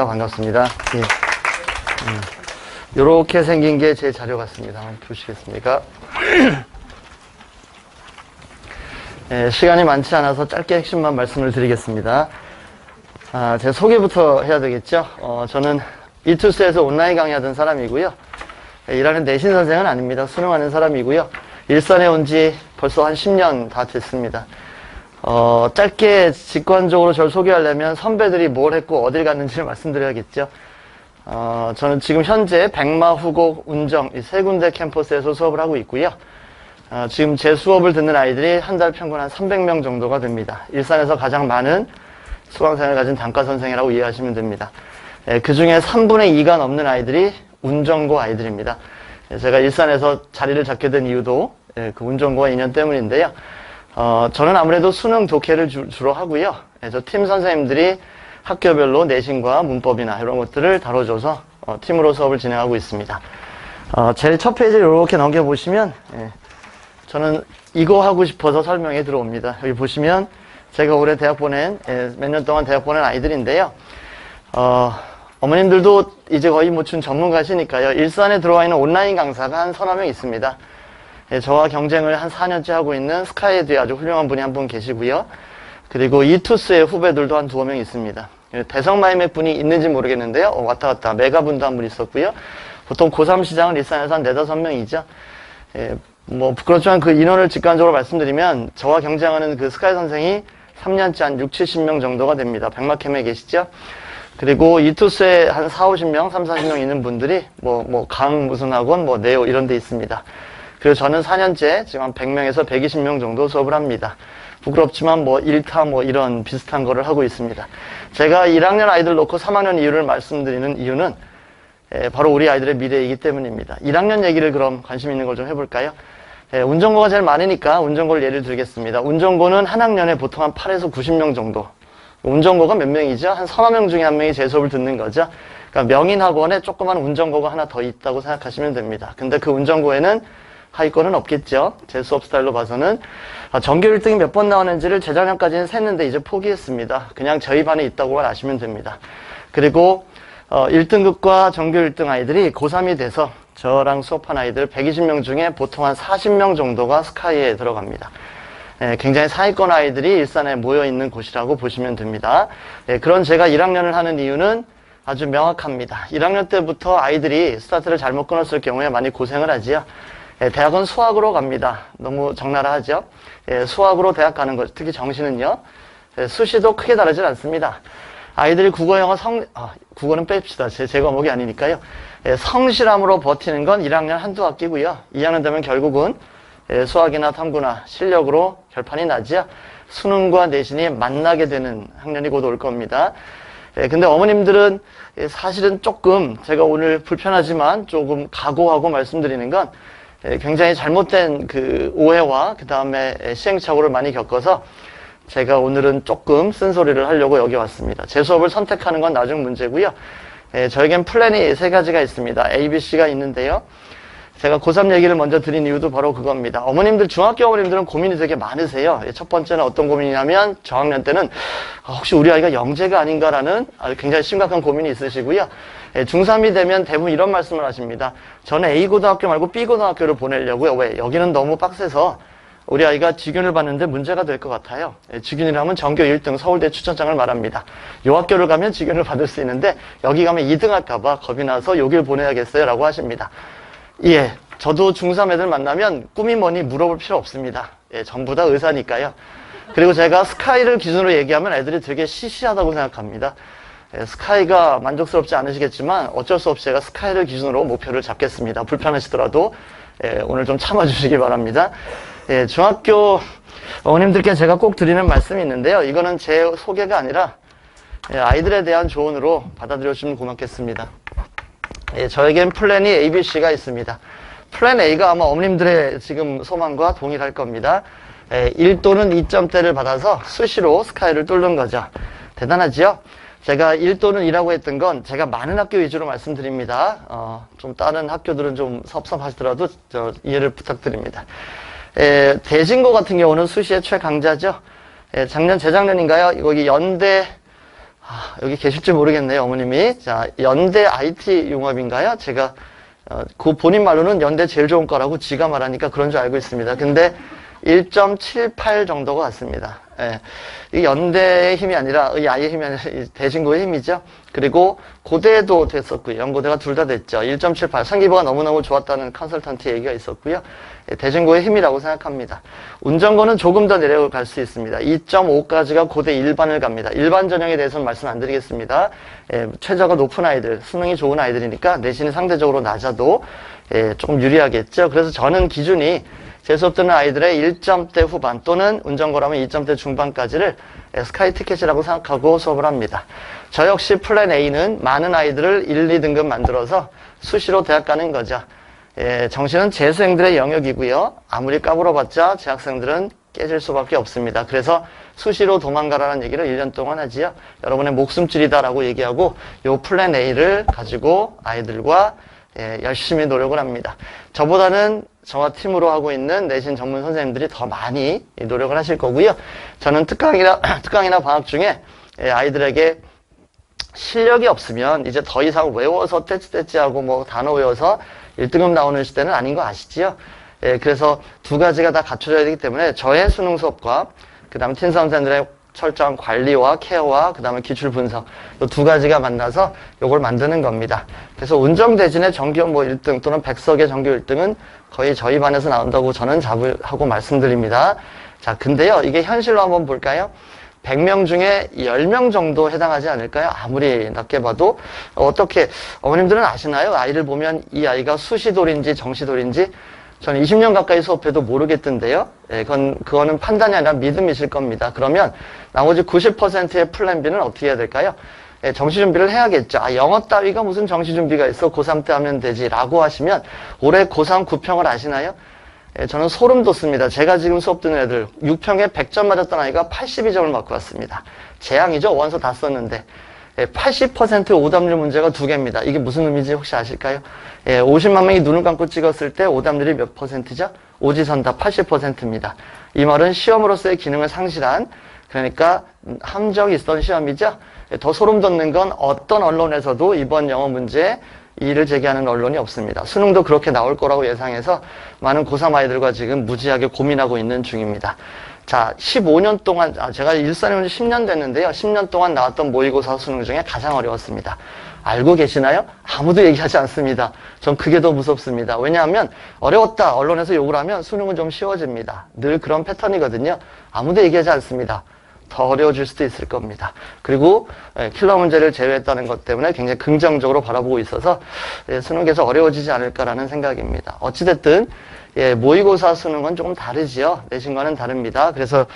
이은입니다. 반갑습니다. 예. 요렇게 생긴 게 제 자료 같습니다. 한번 보시겠습니까? 예, 시간이 많지 않아서 짧게 핵심만 말씀을 드리겠습니다. 제 소개부터 해야 되겠죠? 저는 이투스에서 온라인 강의하던 사람이고요. 일하는 내신 선생은 아닙니다. 수능하는 사람이고요. 일산에 온 지 벌써 한 10년 다 됐습니다. 짧게 직관적으로 저를 소개하려면 선배들이 뭘 했고 어딜 갔는지를 말씀드려야겠죠. 저는 지금 현재 백마, 후곡, 운정 이 세 군데 캠퍼스에서 수업을 하고 있고요. 지금 제 수업을 듣는 아이들이 한 달 평균 한 300명 정도가 됩니다. 일산에서 가장 많은 수강생을 가진 단과 선생이라고 이해하시면 됩니다. 그 중에 3분의 2가 넘는 아이들이 운정고 아이들입니다. 제가 일산에서 자리를 잡게 된 이유도 그 운정고와 인연 때문인데요. 저는 아무래도 수능 독해를 주로 하고요. 저 팀 선생님들이 학교별로 내신과 문법이나 이런 것들을 다뤄줘서 팀으로 수업을 진행하고 있습니다. 제일 첫 페이지를 이렇게 넘겨보시면 저는 이거 하고 싶어서 설명에 들어옵니다. 여기 보시면 제가 올해 대학 보낸 몇 년 동안 대학 보낸 아이들인데요. 어머님들도 이제 거의 준 전문가시니까요. 일산에 들어와 있는 온라인 강사가 한 서너 명 있습니다. 저와 경쟁을 한 4년째 하고 있는 스카이에 뒤에 아주 훌륭한 분이 한 분 계시고요. 그리고 이투스의 후배들도 한 2명 있습니다. 대성마이맥 분이 있는지 모르겠는데요. 왔다 갔다 메가분도 한 분 있었고요. 보통 고3 시장은 일산에서 한 4-5명이죠. 부끄럽지만 그 인원을 직관적으로 말씀드리면 저와 경쟁하는 그 스카이 선생이 3년째 한 60-70명 정도가 됩니다. 백마캠에 계시죠? 그리고 이투스에 한 40-50명, 30-40명 있는 분들이 강 무슨 학원, 네오 이런 데 있습니다. 그리고 저는 4년째 지금 한 100명에서 120명 정도 수업을 합니다. 부끄럽지만 1타 이런 비슷한 거를 하고 있습니다. 제가 1학년 아이들 놓고 3학년 이유를 말씀드리는 이유는 바로 우리 아이들의 미래이기 때문입니다. 1학년 얘기를 그럼 관심 있는 걸 좀 해볼까요? 운정고가 제일 많으니까 운정고를 예를 들겠습니다. 운정고는 한 학년에 보통 한 8에서 90명 정도. 운정고가 몇 명이죠? 한 서너 명 중에 한 명이 제 수업을 듣는 거죠. 그러니까 명인학원에 조그만 운정고가 하나 더 있다고 생각하시면 됩니다. 근데 그 운정고에는 하위권은 없겠죠. 제 수업 스타일로 봐서는. 전교 1등이 몇 번 나오는지를 재작년까지는 셌는데 이제 포기했습니다. 그냥 저희 반에 있다고만 아시면 됩니다. 그리고 1등급과 전교 1등 아이들이 고3이 돼서 저랑 수업한 아이들 120명 중에 보통 한 40명 정도가 스카이에 들어갑니다. 굉장히 상위권 아이들이 일산에 모여있는 곳이라고 보시면 됩니다. 그런 제가 1학년을 하는 이유는 아주 명확합니다. 1학년 때부터 아이들이 스타트를 잘못 끊었을 경우에 많이 고생을 하지요. 대학은 수학으로 갑니다. 너무 적나라하죠. 수학으로 대학 가는 것, 특히 정시는요. 수시도 크게 다르질 않습니다. 아이들이 국어, 영어, 국어는 뺍시다. 제 과목이 아니니까요. 성실함으로 버티는 건 1학년 한두 학기고요. 2학년 되면 결국은 수학이나 탐구나 실력으로 결판이 나지요. 수능과 내신이 만나게 되는 학년이 곧 올 겁니다. 근데 어머님들은 사실은 조금 제가 오늘 불편하지만 조금 각오하고 말씀드리는 건 굉장히 잘못된 그 오해와 그 다음에 시행착오를 많이 겪어서 제가 오늘은 조금 쓴소리를 하려고 여기 왔습니다. 제 수업을 선택하는 건 나중 문제고요. 저에겐 플랜이 3가지가 있습니다. A, B, C가 있는데요. 제가 고3 얘기를 먼저 드린 이유도 바로 그겁니다. 어머님들, 중학교 어머님들은 고민이 되게 많으세요. 첫 번째는 어떤 고민이냐면 저학년 때는 혹시 우리 아이가 영재가 아닌가라는 굉장히 심각한 고민이 있으시고요. 중3이 되면 대부분 이런 말씀을 하십니다. 저는 A고등학교 말고 B고등학교를 보내려고요. 왜? 여기는 너무 빡세서 우리 아이가 직윤을 봤는데 문제가 될 것 같아요. 직윤이라면 전교 1등 서울대 추천장을 말합니다. 요 학교를 가면 직윤을 받을 수 있는데 여기 가면 2등 할까봐 겁이 나서 여길 보내야겠어요 라고 하십니다. 예, 저도 중3 애들 만나면 꿈이 뭐니 물어볼 필요 없습니다. 전부 다 의사니까요. 그리고 제가 스카이를 기준으로 얘기하면 애들이 되게 시시하다고 생각합니다. 스카이가 만족스럽지 않으시겠지만 어쩔 수 없이 제가 스카이를 기준으로 목표를 잡겠습니다. 불편하시더라도 오늘 좀 참아주시기 바랍니다. 중학교 어머님들께 제가 꼭 드리는 말씀이 있는데요. 이거는 제 소개가 아니라 아이들에 대한 조언으로 받아들여주시면 고맙겠습니다. 저에겐 플랜이 A, B, C가 있습니다. 플랜 A가 아마 어머님들의 지금 소망과 동일할 겁니다. 1 또는 2점대를 받아서 수시로 스카이를 뚫는 거죠. 대단하지요? 제가 1 또는 2라고 했던 건 제가 많은 학교 위주로 말씀드립니다. 좀 다른 학교들은 좀 섭섭하시더라도 이해를 부탁드립니다. 대진고 같은 경우는 수시의 최강자죠. 재작년인가요? 여기 연대 여기 계실지 모르겠네요, 어머님이. 자, 연대 IT 융합인가요? 제가 그 본인 말로는 연대 제일 좋은 거라고 지가 말하니까 그런 줄 알고 있습니다. 근데 1.78 정도가 같습니다. 예. 이 연대의 힘이 아니라, 이 아이의 힘이 아니라 대진고의 힘이죠. 그리고 고대도 됐었고요. 연고대가 둘 다 됐죠. 1.78. 상기부가 너무너무 좋았다는 컨설턴트 얘기가 있었고요. 예, 대진고의 힘이라고 생각합니다. 운전고는 조금 더 내려갈 수 있습니다. 2.5까지가 고대 일반을 갑니다. 일반 전형에 대해서는 말씀 안 드리겠습니다. 예, 최저가 높은 아이들, 수능이 좋은 아이들이니까 내신이 상대적으로 낮아도 조금 유리하겠죠. 그래서 저는 기준이 제 수업 듣는 아이들의 1점대 후반 또는 운전고라면 2점대 중반까지를 스카이 티켓이라고 생각하고 수업을 합니다. 저 역시 플랜 A는 많은 아이들을 1, 2등급 만들어서 수시로 대학 가는 거죠. 정시는 재수생들의 영역이고요. 아무리 까불어봤자 재학생들은 깨질 수밖에 없습니다. 그래서 수시로 도망가라는 얘기를 1년 동안 하지요. 여러분의 목숨줄이다라고 얘기하고 요 플랜 A를 가지고 아이들과 열심히 노력을 합니다. 저보다는 저와 팀으로 하고 있는 내신 전문 선생님들이 더 많이 노력을 하실 거고요. 저는 특강이나 방학 중에 아이들에게 실력이 없으면 이제 더 이상 외워서 떼찌떼찌하고 뭐 단어 외워서 1등급 나오는 시대는 아닌 거 아시지요? 그래서 두 가지가 다 갖춰져야 되기 때문에 저의 수능 수업과 그 다음 팀 선생님들의 철저한 관리와 케어와 그 다음에 기출 분석 이 두 가지가 만나서 요걸 만드는 겁니다. 그래서 운정대진의 정규 뭐 1등 또는 백석의 정규 1등은 거의 저희 반에서 나온다고 저는 자부하고 말씀드립니다. 자, 근데요, 이게 현실로 한번 볼까요? 100명 중에 10명 정도 해당하지 않을까요? 아무리 낮게 봐도. 어떻게, 어머님들은 아시나요? 아이를 보면 이 아이가 수시돌인지 정시돌인지 저는 20년 가까이 수업해도 모르겠던데요. 그거는 판단이 아니라 믿음이실 겁니다. 그러면 나머지 90%의 플랜 B는 어떻게 해야 될까요? 정시 준비를 해야겠죠. 영어 따위가 무슨 정시 준비가 있어? 고3 때 하면 되지. 라고 하시면 올해 고3 9평을 아시나요? 저는 소름 돋습니다. 제가 지금 수업 듣는 애들 6평에 100점 맞았던 아이가 82점을 맞고 왔습니다. 재앙이죠. 원서 다 썼는데. 80% 오답률 문제가 두 개입니다. 이게 무슨 의미인지 혹시 아실까요? 50만 명이 눈을 감고 찍었을 때 오답률이 몇 퍼센트죠? 오지선답 80%입니다. 이 말은 시험으로서의 기능을 상실한, 그러니까 함정이 있었던 시험이죠. 더 소름 돋는 건 어떤 언론에서도 이번 영어 문제에 이의를 제기하는 언론이 없습니다. 수능도 그렇게 나올 거라고 예상해서 많은 고3 아이들과 지금 무지하게 고민하고 있는 중입니다. 자, 15년 동안, 제가 일산에 10년 됐는데요. 10년 동안 나왔던 모의고사 수능 중에 가장 어려웠습니다. 알고 계시나요? 아무도 얘기하지 않습니다. 전 그게 더 무섭습니다. 왜냐하면 어려웠다, 언론에서 욕을 하면 수능은 좀 쉬워집니다. 늘 그런 패턴이거든요. 아무도 얘기하지 않습니다. 더 어려워질 수도 있을 겁니다. 그리고 킬러 문제를 제외했다는 것 때문에 굉장히 긍정적으로 바라보고 있어서 수능 계속 어려워지지 않을까라는 생각입니다. 어찌됐든 모의고사 수능은 조금 다르지요. 내신과는 다릅니다. 그래서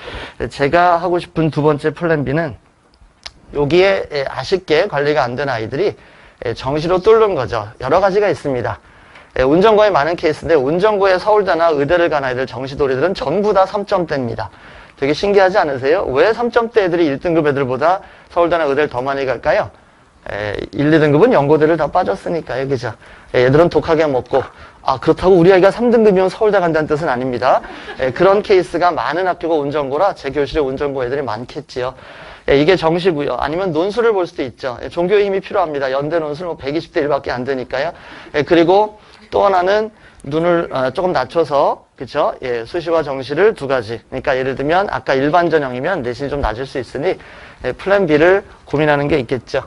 제가 하고 싶은 두 번째 플랜 B는 여기에 아쉽게 관리가 안 된 아이들이 정시로 뚫는 거죠. 여러 가지가 있습니다. 운전고에 많은 케이스인데 운전고에 서울대나 의대를 간 아이들 정시도리들은 전부 다 3점대입니다. 되게 신기하지 않으세요? 왜 3점대 애들이 1등급 애들보다 서울대나 의대를 더 많이 갈까요? 1, 2등급은 연고대를 다 빠졌으니까요. 그죠? 얘들은 독하게 먹고, 그렇다고 우리 아이가 3등급이면 서울대 간다는 뜻은 아닙니다. 그런 케이스가 많은 학교가 운전고라 제 교실에 운전고 애들이 많겠지요. 이게 정시고요. 아니면 논술을 볼 수도 있죠. 종교의 힘이 필요합니다. 연대 논술 120대 1밖에 안 되니까요. 그리고 또 하나는 눈을 조금 낮춰서, 그쵸? 수시와 정시를 두 가지. 그러니까 예를 들면 아까 일반 전형이면 내신이 좀 낮을 수 있으니 플랜 B를 고민하는 게 있겠죠.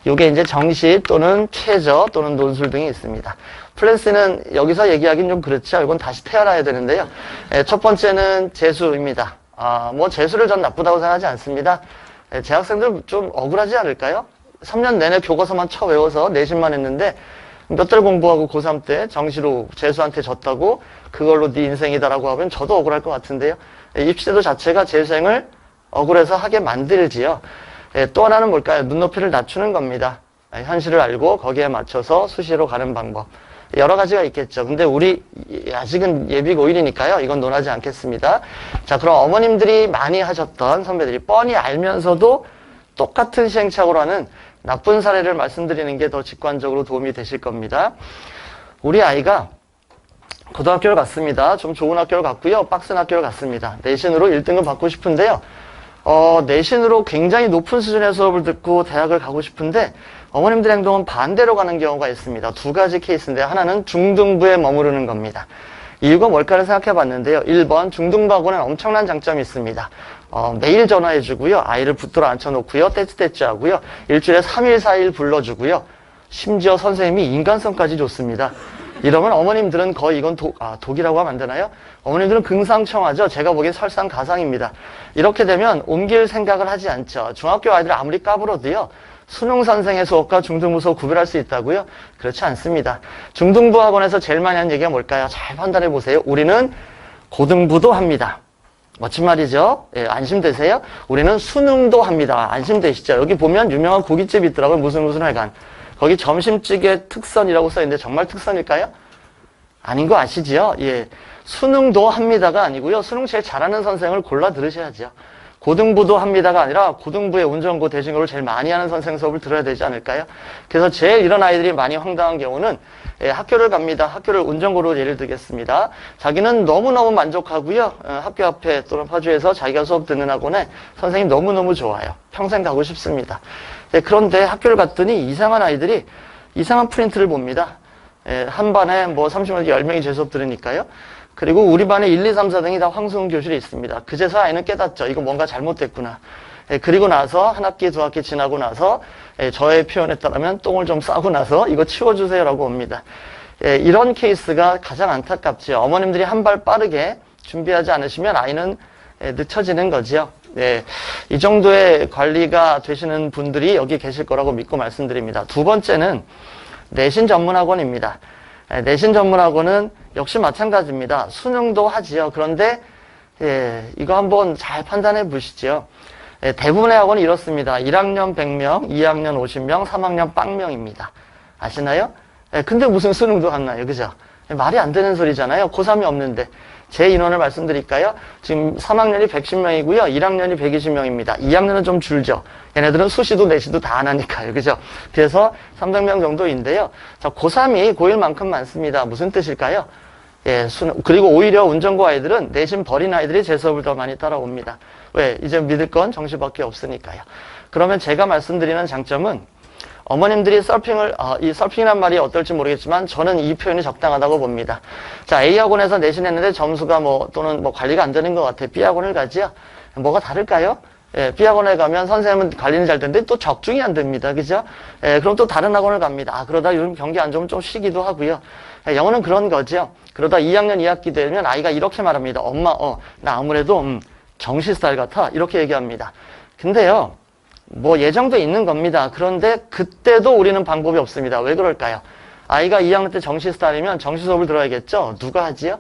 요게 이제 정시 또는 최저 또는 논술 등이 있습니다. 플랜 C는 여기서 얘기하기는 좀 그렇죠. 이건 다시 태어나야 되는데요. 첫 번째는 재수입니다. 뭐 재수를 전 나쁘다고 생각하지 않습니다. 재학생들 좀 억울하지 않을까요? 3년 내내 교과서만 외워서 내신만 했는데 몇 달 공부하고 고3 때 정시로 재수한테 졌다고 그걸로 네 인생이다라고 하면 저도 억울할 것 같은데요. 입시제도 자체가 재수생을 억울해서 하게 만들지요. 또 하나는 뭘까요? 눈높이를 낮추는 겁니다. 현실을 알고 거기에 맞춰서 수시로 가는 방법. 여러 가지가 있겠죠. 근데 우리 아직은 예비 고1이니까요. 이건 논하지 않겠습니다. 자, 그럼 어머님들이 많이 하셨던 선배들이 뻔히 알면서도 똑같은 시행착오로 하는 나쁜 사례를 말씀드리는 게 더 직관적으로 도움이 되실 겁니다. 우리 아이가 고등학교를 갔습니다. 좀 좋은 학교를 갔고요. 빡센 학교를 갔습니다. 내신으로 1등급 받고 싶은데요. 내신으로 굉장히 높은 수준의 수업을 듣고 대학을 가고 싶은데 어머님들의 행동은 반대로 가는 경우가 있습니다. 두 가지 케이스인데 하나는 중등부에 머무르는 겁니다. 이유가 뭘까를 생각해 봤는데요. 1번 중등부하고는 엄청난 장점이 있습니다. 매일 전화해주고요. 아이를 붙들어 앉혀놓고요. 떼찌떼찌 하고요. 일주일에 3일, 4일 불러주고요. 심지어 선생님이 인간성까지 줬습니다. 이러면 어머님들은 거의 이건 독이라고 하면 안 되나요? 어머님들은 금상첨화죠. 제가 보기엔 설상가상입니다. 이렇게 되면 옮길 생각을 하지 않죠. 중학교 아이들 아무리 까불어도요. 수능 선생의 수업과 중등부 수업 구별할 수 있다고요? 그렇지 않습니다. 중등부 학원에서 제일 많이 하는 얘기가 뭘까요? 잘 판단해 보세요. 우리는 고등부도 합니다. 멋진 말이죠? 예, 안심되세요? 우리는 수능도 합니다. 안심되시죠? 여기 보면 유명한 고깃집이 있더라고요. 무슨 회관. 거기 점심찌개 특선이라고 써있는데 정말 특선일까요? 아닌 거 아시지요? 예. 수능도 합니다가 아니고요. 수능 제일 잘하는 선생을 골라 들으셔야죠. 고등부도 합니다가 아니라 고등부의 운전고 대중교를 제일 많이 하는 선생 수업을 들어야 되지 않을까요? 그래서 제일 이런 아이들이 많이 황당한 경우는 학교를 갑니다. 학교를 운전고로 예를 들겠습니다. 자기는 너무너무 만족하고요. 학교 앞에 또는 파주에서 자기가 수업 듣는 학원에 선생님 너무너무 좋아요. 평생 가고 싶습니다. 그런데 학교를 갔더니 이상한 아이들이 이상한 프린트를 봅니다. 한 반에 뭐 30명, 10명이 제 수업 들으니까요. 그리고 우리 반에 1, 2, 3, 4등이 다 황수흥 교실에 있습니다. 그제서야 아이는 깨닫죠. 이거 뭔가 잘못됐구나. 그리고 나서 한 학기, 두 학기 지나고 나서 저의 표현에 따르면 똥을 좀 싸고 나서 이거 치워주세요라고 옵니다. 이런 케이스가 가장 안타깝죠. 어머님들이 한 발 빠르게 준비하지 않으시면 아이는 늦춰지는 거지요. 이 정도의 관리가 되시는 분들이 여기 계실 거라고 믿고 말씀드립니다. 두 번째는 내신 전문학원입니다. 내신 전문학원은 역시 마찬가지입니다. 수능도 하지요. 그런데 이거 한번 잘 판단해 보시죠. 대부분의 학원이 이렇습니다. 1학년 100명, 2학년 50명, 3학년 빵명입니다. 아시나요? 근데 무슨 수능도 하나요? 그죠? 말이 안 되는 소리잖아요. 고3이 없는데. 제 인원을 말씀드릴까요? 지금 3학년이 110명이고요. 1학년이 120명입니다. 2학년은 좀 줄죠. 얘네들은 수시도 내시도 다 안 하니까요. 그죠? 그래서 300명 정도인데요. 자, 고3이 고1만큼 많습니다. 무슨 뜻일까요? 그리고 오히려 운전고 아이들은 내신 버린 아이들이 제 수업을 더 많이 따라옵니다. 왜? 이제 믿을 건 정시밖에 없으니까요. 그러면 제가 말씀드리는 장점은 어머님들이 이 서핑이란 말이 어떨지 모르겠지만 저는 이 표현이 적당하다고 봅니다. 자, A학원에서 내신했는데 점수가 또는 관리가 안 되는 것 같아. B학원을 가지요? 뭐가 다를까요? B학원에 가면 선생님은 관리는 잘 되는데 또 적중이 안 됩니다. 그죠? 그럼 또 다른 학원을 갑니다. 그러다 요즘 경기 안 좋으면 좀 쉬기도 하고요. 영어는 그런 거죠. 그러다 2학년 2학기 되면 아이가 이렇게 말합니다. 엄마, 나 아무래도 정시 스타일 같아. 이렇게 얘기합니다. 근데요. 예정돼 있는 겁니다. 그런데 그때도 우리는 방법이 없습니다. 왜 그럴까요? 아이가 2학년 때 정시 스타일이면 정시 수업을 들어야겠죠? 누가 하지요?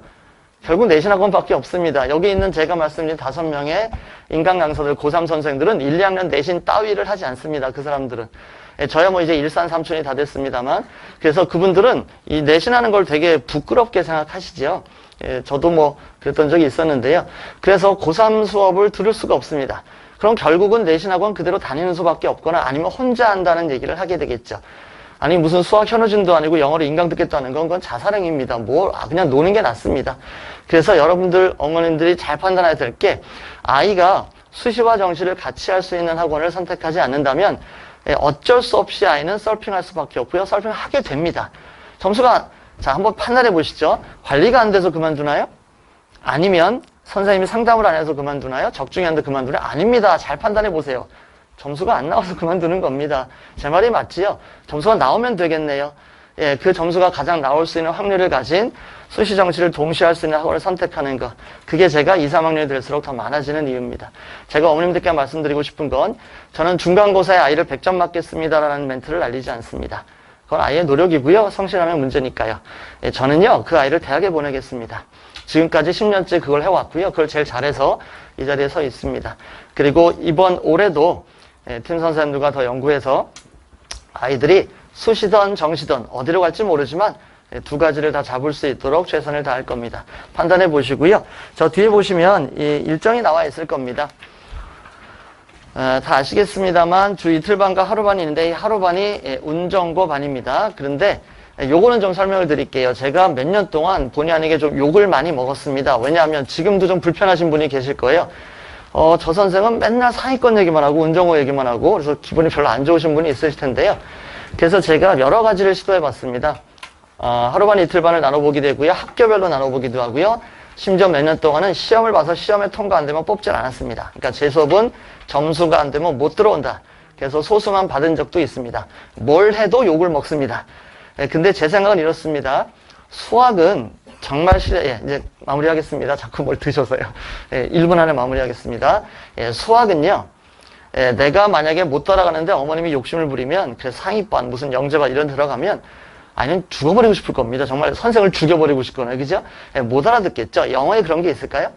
결국 내신학원밖에 없습니다. 여기 있는 제가 말씀드린 5명의 인간 강사들, 고3 선생들은 1, 2학년 내신 따위를 하지 않습니다. 그 사람들은. 저야 이제 일산 삼촌이 다 됐습니다만. 그래서 그분들은 이 내신하는 걸 되게 부끄럽게 생각하시죠. 저도 그랬던 적이 있었는데요. 그래서 고3 수업을 들을 수가 없습니다. 그럼 결국은 내신학원 그대로 다니는 수밖에 없거나 아니면 혼자 한다는 얘기를 하게 되겠죠. 아니 무슨 수학 현우진도 아니고 영어를 인강 듣겠다 하는 그건 자살행위입니다. 그냥 노는 게 낫습니다. 그래서 여러분들 어머님들이 잘 판단해야 될 게 아이가 수시와 정시를 같이 할 수 있는 학원을 선택하지 않는다면 어쩔 수 없이 아이는 서핑할 수밖에 없고요. 서핑을 하게 됩니다. 점수가 한번 판단해 보시죠. 관리가 안 돼서 그만두나요? 아니면 선생님이 상담을 안 해서 그만두나요? 적중이 안 돼서 그만두나요? 아닙니다. 잘 판단해 보세요. 점수가 안 나와서 그만두는 겁니다. 제 말이 맞지요? 점수가 나오면 되겠네요. 그 점수가 가장 나올 수 있는 확률을 가진 수시 정시를 동시에 할 수 있는 학원을 선택하는 것. 그게 제가 2, 3학년이 될수록 더 많아지는 이유입니다. 제가 어머님들께 말씀드리고 싶은 건 저는 중간고사에 아이를 100점 맞겠습니다라는 멘트를 날리지 않습니다. 그건 아이의 노력이고요. 성실하면 문제니까요. 저는요. 그 아이를 대학에 보내겠습니다. 지금까지 10년째 그걸 해왔고요. 그걸 제일 잘해서 이 자리에 서 있습니다. 그리고 이번 올해도 팀 선생님들과 더 연구해서 아이들이 수시든 정시든 어디로 갈지 모르지만 두 가지를 다 잡을 수 있도록 최선을 다할 겁니다. 판단해 보시고요. 저 뒤에 보시면 이 일정이 나와 있을 겁니다. 다 아시겠습니다만 주 이틀반과 하루반이 있는데 이 하루반이 운전고 반입니다. 그런데 요거는 좀 설명을 드릴게요. 제가 몇 년 동안 본의 아니게 좀 욕을 많이 먹었습니다. 왜냐하면 지금도 좀 불편하신 분이 계실 거예요. 저 선생은 맨날 상위권 얘기만 하고 운정호 얘기만 하고 그래서 기분이 별로 안 좋으신 분이 있으실 텐데요. 그래서 제가 여러 가지를 시도해 봤습니다. 하루반 이틀반을 나눠보기도 하고요. 학교별로 나눠보기도 하고요. 심지어 몇 년 동안은 시험을 봐서 시험에 통과 안 되면 뽑질 않았습니다. 그러니까 제 수업은 점수가 안 되면 못 들어온다. 그래서 소수만 받은 적도 있습니다. 뭘 해도 욕을 먹습니다. 근데 제 생각은 이렇습니다. 수학은 정말 이제 마무리하겠습니다. 자꾸 뭘 드셔서요. 1분 안에 마무리하겠습니다. 수학은요. 내가 만약에 못 따라가는데 어머님이 욕심을 부리면 그래서 상위반 무슨 영재반 이런 들어가면 아니면 죽어버리고 싶을 겁니다. 정말 선생을 죽여버리고 싶거나 그죠? 못 알아듣겠죠? 영어에 그런 게 있을까요?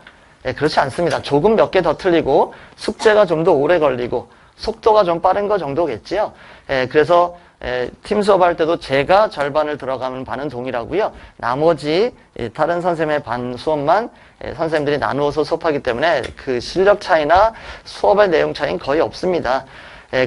그렇지 않습니다. 조금 몇 개 더 틀리고 숙제가 좀 더 오래 걸리고 속도가 좀 빠른 거 정도겠지요. 그래서 팀 수업할 때도 제가 절반을 들어가는 반은 동일하고요. 나머지 다른 선생님의 반 수업만 선생님들이 나누어서 수업하기 때문에 그 실력 차이나 수업의 내용 차이는 거의 없습니다.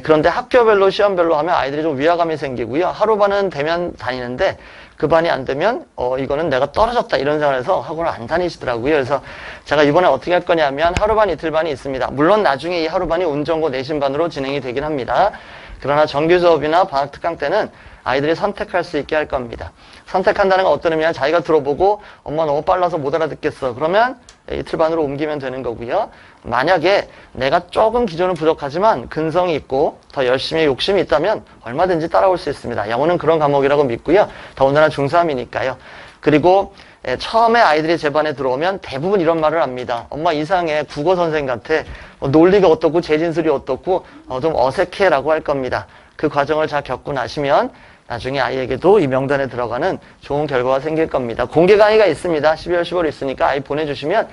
그런데 학교별로 시험별로 하면 아이들이 좀 위화감이 생기고요. 하루 반은 되면 다니는데 그 반이 안 되면 이거는 내가 떨어졌다 이런 생각을 해서 학원을 안 다니시더라고요. 그래서 제가 이번에 어떻게 할 거냐면 하루 반 이틀 반이 있습니다. 물론 나중에 이 하루 반이 운정고 내신 반으로 진행이 되긴 합니다. 그러나 정규 수업이나 방학 특강 때는 아이들이 선택할 수 있게 할 겁니다. 선택한다는 건 어떤 의미냐? 자기가 들어보고 엄마 너무 빨라서 못 알아듣겠어. 그러면 이틀 반으로 옮기면 되는 거고요. 만약에 내가 조금 기존은 부족하지만 근성이 있고 더 열심히 욕심이 있다면 얼마든지 따라올 수 있습니다. 영어는 그런 과목이라고 믿고요. 더군다나 중3이니까요. 그리고 처음에 아이들이 제 반에 들어오면 대부분 이런 말을 합니다. 엄마 이상해. 국어 선생 같아. 논리가 어떻고 재진술이 어떻고 좀 어색해 라고 할 겁니다. 그 과정을 잘 겪고 나시면 나중에 아이에게도 이 명단에 들어가는 좋은 결과가 생길 겁니다. 공개 강의가 있습니다. 12월 15일 있으니까 아이 보내주시면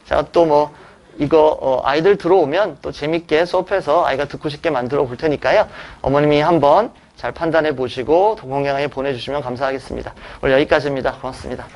제가 또 이거 아이들 들어오면 또 재밌게 수업해서 아이가 듣고 싶게 만들어 볼 테니까요. 어머님이 한번 잘 판단해 보시고 공개 강의 보내주시면 감사하겠습니다. 오늘 여기까지입니다. 고맙습니다.